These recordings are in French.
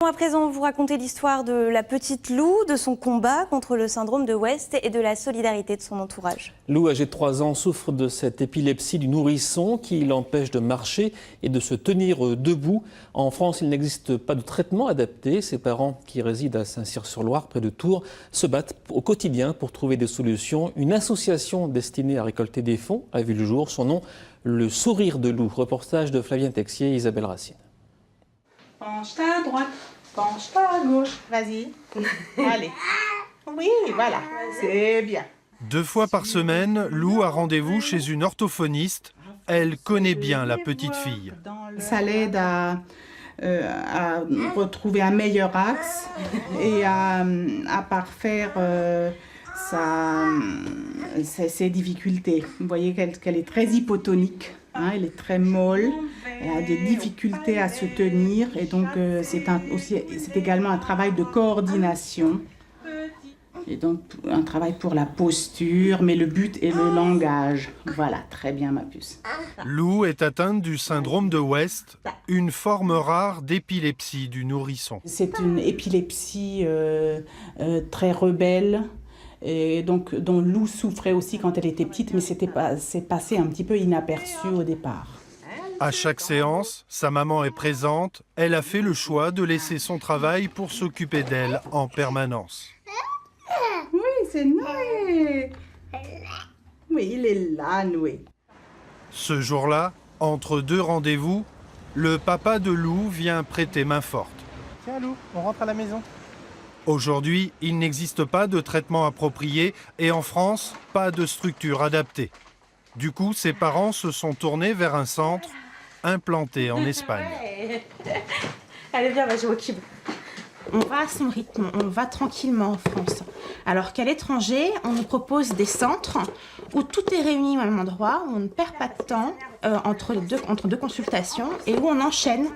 À présent, vous racontez l'histoire de la petite Lou, de son combat contre le syndrome de West et de la solidarité de son entourage. Lou, âgée de 3 ans, souffre de cette épilepsie du nourrisson qui l'empêche de marcher et de se tenir debout. En France, il n'existe pas de traitement adapté. Ses parents, qui résident à Saint-Cyr-sur-Loire, près de Tours, se battent au quotidien pour trouver des solutions. Une association destinée à récolter des fonds a vu le jour. Son nom, le Sourire de Lou. Reportage de Flavien Texier et Isabelle Racine. Penche-toi à droite, penche-toi à gauche. Vas-y. Allez. Oui, voilà. C'est bien. 2 fois par semaine, Lou a rendez-vous chez une orthophoniste. Elle connaît bien la petite fille. Ça l'aide à retrouver un meilleur axe et à parfaire ses difficultés. Vous voyez qu'elle est très hypotonique. Elle est très molle, elle a des difficultés à se tenir et donc c'est également un travail de coordination et donc un travail pour la posture, mais le but est le langage. Voilà, très bien ma puce. Lou est atteinte du syndrome de West, une forme rare d'épilepsie du nourrisson. C'est une épilepsie très rebelle. Et donc, dont Lou souffrait aussi quand elle était petite, mais c'est passé un petit peu inaperçu au départ. À chaque séance, sa maman est présente. Elle a fait le choix de laisser son travail pour s'occuper d'elle en permanence. Oui, c'est Noé. Oui, il est là, Noé. Ce jour-là, entre 2 rendez-vous, le papa de Lou vient prêter main forte. Tiens Lou, on rentre à la maison. Aujourd'hui, il n'existe pas de traitement approprié et en France, pas de structure adaptée. Du coup, ses parents se sont tournés vers un centre implanté en Espagne. Allez, viens, on va jouer au cube. On va à son rythme, on va tranquillement en France. Alors qu'à l'étranger, on nous propose des centres où tout est réuni au même endroit, où on ne perd pas de temps entre deux consultations et où on enchaîne.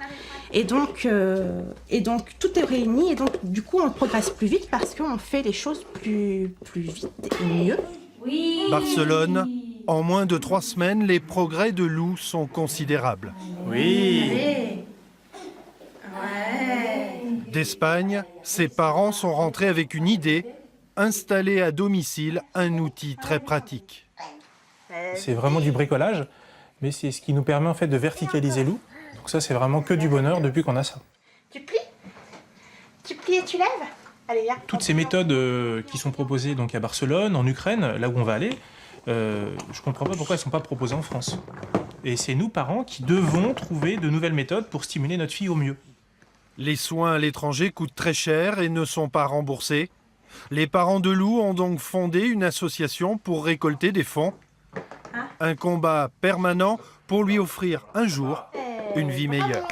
Et donc tout est réuni et donc du coup on progresse plus vite parce qu'on fait les choses plus vite et mieux. Oui. Barcelone, en moins de 3 semaines, les progrès de Lou sont considérables. Oui. D'Espagne, ses parents sont rentrés avec une idée, installer à domicile un outil très pratique. C'est vraiment du bricolage, mais c'est ce qui nous permet en fait de verticaliser Lou. Donc ça, c'est vraiment que du bonheur depuis qu'on a ça. Tu plies et tu lèves. Allez, viens. Toutes ces méthodes qui sont proposées donc à Barcelone, en Ukraine, là où on va aller, je ne comprends pas pourquoi elles ne sont pas proposées en France. Et c'est nous, parents, qui devons trouver de nouvelles méthodes pour stimuler notre fille au mieux. Les soins à l'étranger coûtent très cher et ne sont pas remboursés. Les parents de Lou ont donc fondé une association pour récolter des fonds. Un combat permanent pour lui offrir un jour une vie meilleure.